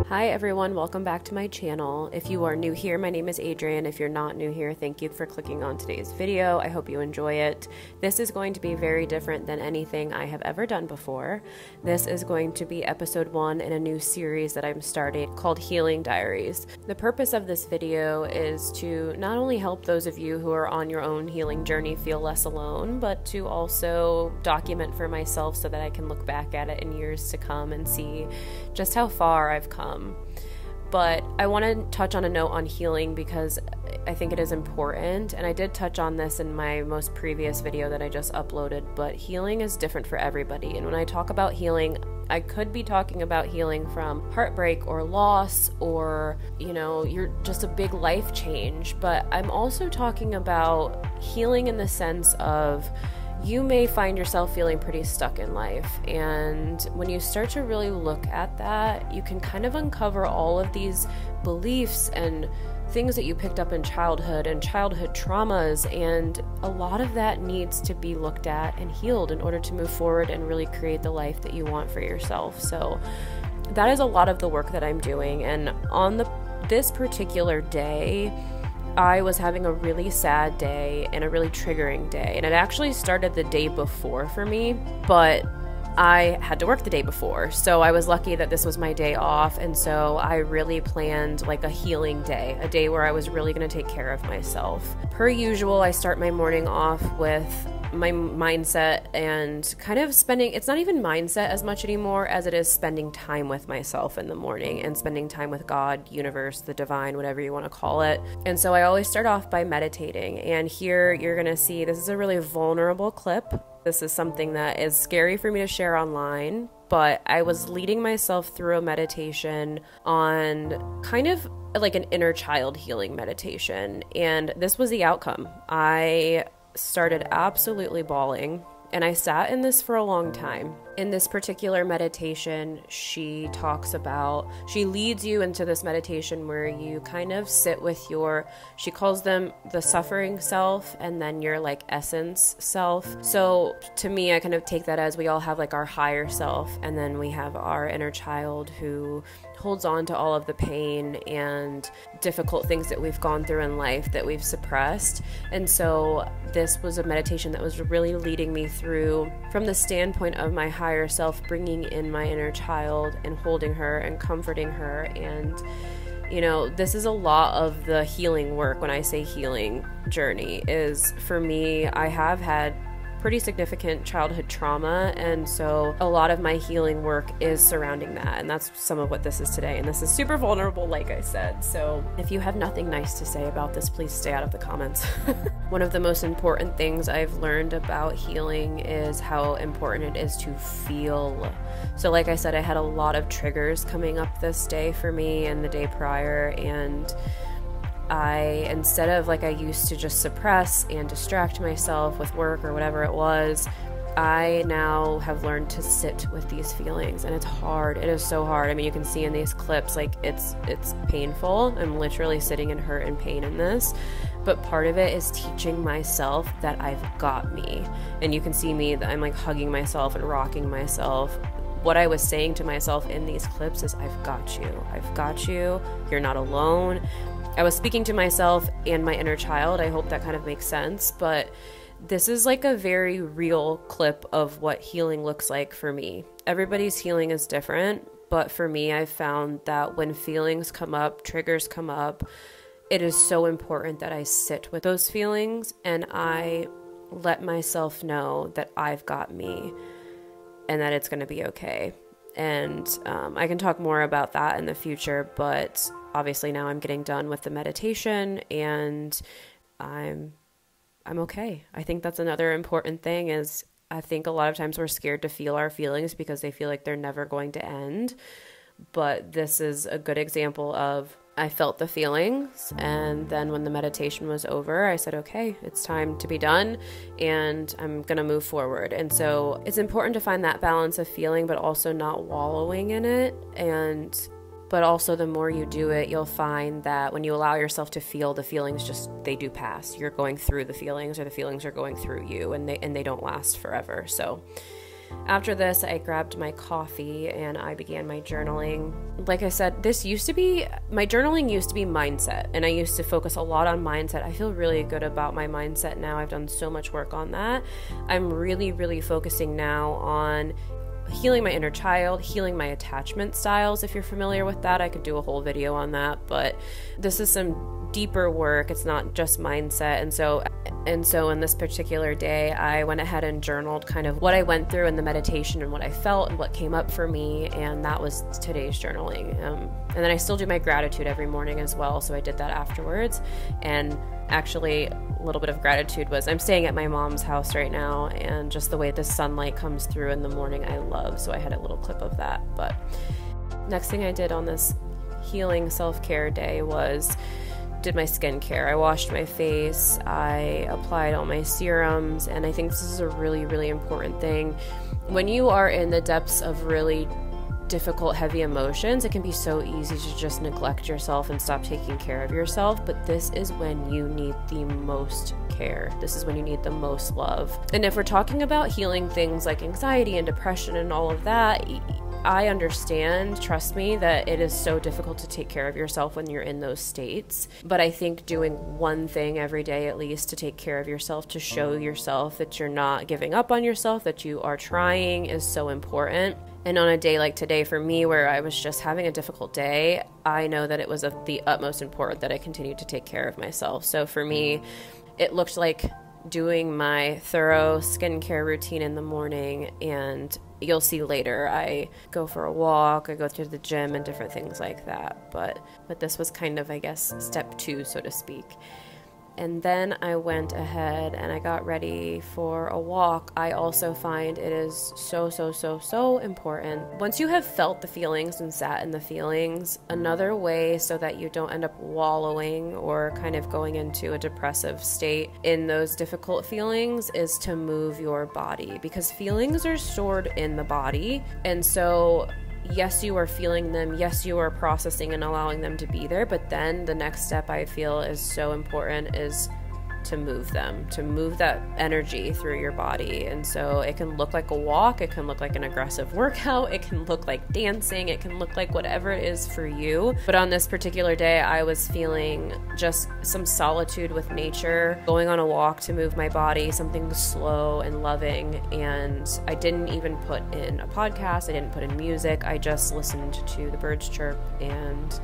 Hi everyone, welcome back to my channel. If you are new here, my name is Adrienne. If you're not new here, thank you for clicking on today's video. I hope you enjoy it. This is going to be very different than anything I have ever done before. This is going to be episode 1 in a new series that I'm starting called Healing Diaries. The purpose of this video is to not only help those of you who are on your own healing journey feel less alone, but to also document for myself so that I can look back at it in years to come and see just how far I've come. But I want to touch on a note on healing because I think it is important, and I did touch on this in my most previous video that I just uploaded, but healing is different for everybody. And when I talk about healing, I could be talking about healing from heartbreak or loss or, you're just a big life change, but I'm also talking about healing in the sense of you may find yourself feeling pretty stuck in life, and when you start to really look at that, you can kind of uncover all of these beliefs and things that you picked up in childhood and childhood traumas, and a lot of that needs to be looked at and healed in order to move forward and really create the life that you want for yourself. So that is a lot of the work that I'm doing, and on this particular day, I was having a really sad day and a really triggering day, and it actually started the day before for me, but I had to work the day before, so I was lucky that this was my day off, and so I really planned like a healing day, a day where I was really going to take care of myself. Per usual, I start my morning off with my mindset and kind of spending, it's not even mindset as much anymore as it is spending time with myself in the morning and spending time with God, universe, the divine, whatever you want to call it. And so I always start off by meditating, and here you're going to see this is a really vulnerable clip. This is something that is scary for me to share online, but I was leading myself through a meditation on kind of like an inner child healing meditation, and this was the outcome. I started absolutely bawling, and I sat in this for a long time. In this particular meditation, she leads you into this meditation where you kind of sit with she calls them the suffering self and then your like essence self. So to me, I kind of take that as we all have like our higher self, and then we have our inner child who holds on to all of the pain and difficult things that we've gone through in life that we've suppressed. And so this was a meditation that was really leading me through from the standpoint of my higher self, bringing in my inner child and holding her and comforting her. And this is a lot of the healing work. When I say healing journey, is for me, I have had pretty significant childhood trauma, and so a lot of my healing work is surrounding that, and that's some of what this is today. And this is super vulnerable, like I said, so if you have nothing nice to say about this, please stay out of the comments. One of the most important things I've learned about healing is how important it is to feel. So like I said, I had a lot of triggers coming up this day for me and the day prior, and instead of like I used to just suppress and distract myself with work or whatever it was, I now have learned to sit with these feelings, and it's hard. It is so hard. I mean, you can see in these clips, like it's painful. I'm literally sitting in hurt and pain in this, but part of it is teaching myself that I've got me. And you can see me, that I'm like hugging myself and rocking myself. What I was saying to myself in these clips is, I've got you. I've got you. You're not alone. I was speaking to myself and my inner child. I hope that kind of makes sense, but this is like a very real clip of what healing looks like for me. Everybody's healing is different, but for me, I've found that when feelings come up, triggers come up, it is so important that I sit with those feelings and I let myself know that I've got me and that it's going to be okay. And I can talk more about that in the future, but obviously now I'm getting done with the meditation and I'm okay. I think that's another important thing, is I think a lot of times we're scared to feel our feelings because they feel like they're never going to end. But this is a good example of, I felt the feelings, and then when the meditation was over, I said, okay, it's time to be done, and I'm gonna move forward. And so it's important to find that balance of feeling, but also not wallowing in it. But also the more you do it, you'll find that when you allow yourself to feel, the feelings they do pass. You're going through the feelings, or the feelings are going through you, and they don't last forever. So After this, I grabbed my coffee and I began my journaling. Like I said, my journaling used to be mindset, and I used to focus a lot on mindset. I feel really good about my mindset now. I've done so much work on that. I'm really, really focusing now on healing my inner child, healing my attachment styles. If you're familiar with that, I could do a whole video on that, but this is some deeper work. It's not just mindset. And so in this particular day, I went ahead and journaled kind of what I went through in the meditation and what I felt and what came up for me, and that was today's journaling. And then I still do my gratitude every morning as well, so I did that afterwards. And actually, a little bit of gratitude was, I'm staying at my mom's house right now, and just the way the sunlight comes through in the morning I love, so I had a little clip of that. But next thing I did on this healing self-care day was did my skincare. I washed my face, I applied all my serums, and I think this is a really, really important thing. When you are in the depths of really difficult, heavy emotions, it can be so easy to just neglect yourself and stop taking care of yourself, but this is when you need the most care. This is when you need the most love. And if we're talking about healing things like anxiety and depression and all of that, I understand, trust me, that it is so difficult to take care of yourself when you're in those states. But I think doing one thing every day at least to take care of yourself, to show yourself that you're not giving up on yourself, that you are trying, is so important. And on a day like today for me, where I was just having a difficult day, I know that it was of the utmost importance that I continued to take care of myself. So for me, it looked like doing my thorough skincare routine in the morning, and you'll see later I go for a walk, I go to the gym and different things like that. But this was kind of, I guess, step 2, so to speak. And then I went ahead and I got ready for a walk. I also find it is so important. Once you have felt the feelings and sat in the feelings, another way so that you don't end up wallowing or kind of going into a depressive state in those difficult feelings is to move your body, because feelings are stored in the body. And so yes, you are feeling them. Yes, you are processing and allowing them to be there. But then the next step I feel is so important is to move them, to move that energy through your body. And so it can look like a walk, it can look like an aggressive workout, it can look like dancing, it can look like whatever it is for you. But on this particular day, I was feeling just some solitude with nature, going on a walk to move my body, something slow and loving. And I didn't even put in a podcast, I didn't put in music, I just listened to the birds chirp and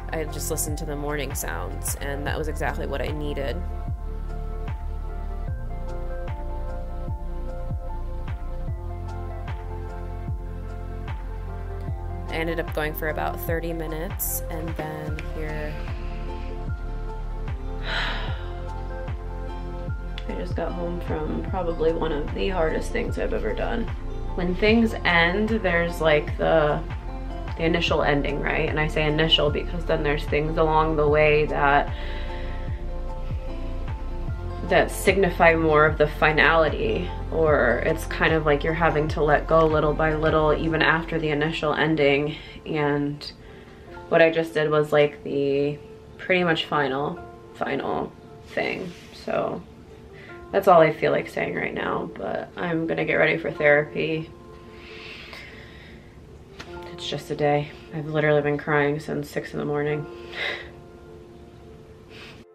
I just listened to the morning sounds, and that was exactly what I needed. I ended up going for about 30 minutes, and then here I just got home from probably one of the hardest things I've ever done. When things end, there's like the initial ending, right? And I say initial because then there's things along the way that signify more of the finality, or it's kind of like you're having to let go little by little even after the initial ending. And what I just did was like the pretty much final thing. So that's all I feel like saying right now, but I'm gonna get ready for therapy. It's just a day. I've literally been crying since 6 in the morning.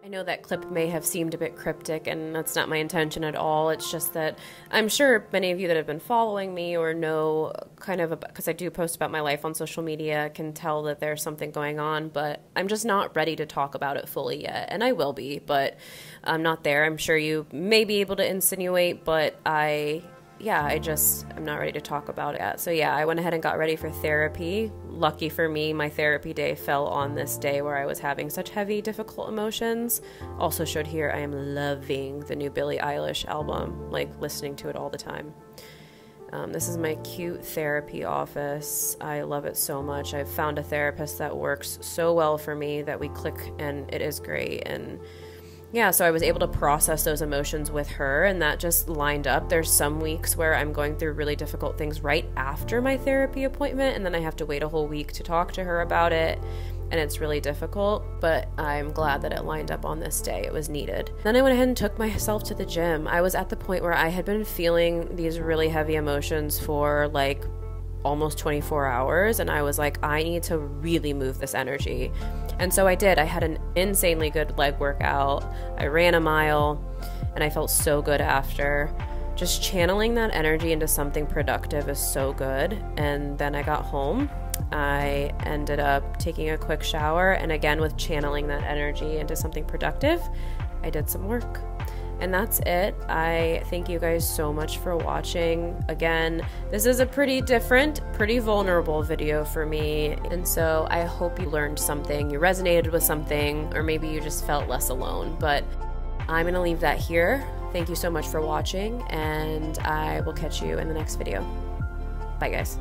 I know that clip may have seemed a bit cryptic, and that's not my intention at all. It's just that I'm sure many of you that have been following me or know kind of, because I do post about my life on social media, can tell that there's something going on, but I'm just not ready to talk about it fully yet. And I will be, but I'm not there. I'm sure you may be able to insinuate, but I'm not ready to talk about it yet. So yeah, I went ahead and got ready for therapy. Lucky for me, my therapy day fell on this day where I was having such heavy, difficult emotions. Also showed here, I am loving the new Billie Eilish album, like listening to it all the time. This is my cute therapy office. I love it so much. I've found a therapist that works so well for me that we click and it is great. And yeah, so I was able to process those emotions with her, and that just lined up. There's some weeks where I'm going through really difficult things right after my therapy appointment, and then I have to wait a whole week to talk to her about it, and it's really difficult, but I'm glad that it lined up on this day. It was needed. Then I went ahead and took myself to the gym. I was at the point where I had been feeling these really heavy emotions for like almost 24 hours, and I was like, I need to really move this energy. And so I did. I had an insanely good leg workout. I ran a mile, and I felt so good after. Just channeling that energy into something productive is so good. And then I got home. I ended up taking a quick shower, and again, with channeling that energy into something productive, I did some work. And that's it. I thank you guys so much for watching. Again, this is a pretty different, pretty vulnerable video for me. And so I hope you learned something, you resonated with something, or maybe you just felt less alone. But I'm gonna leave that here. Thank you so much for watching, and I will catch you in the next video. Bye, guys.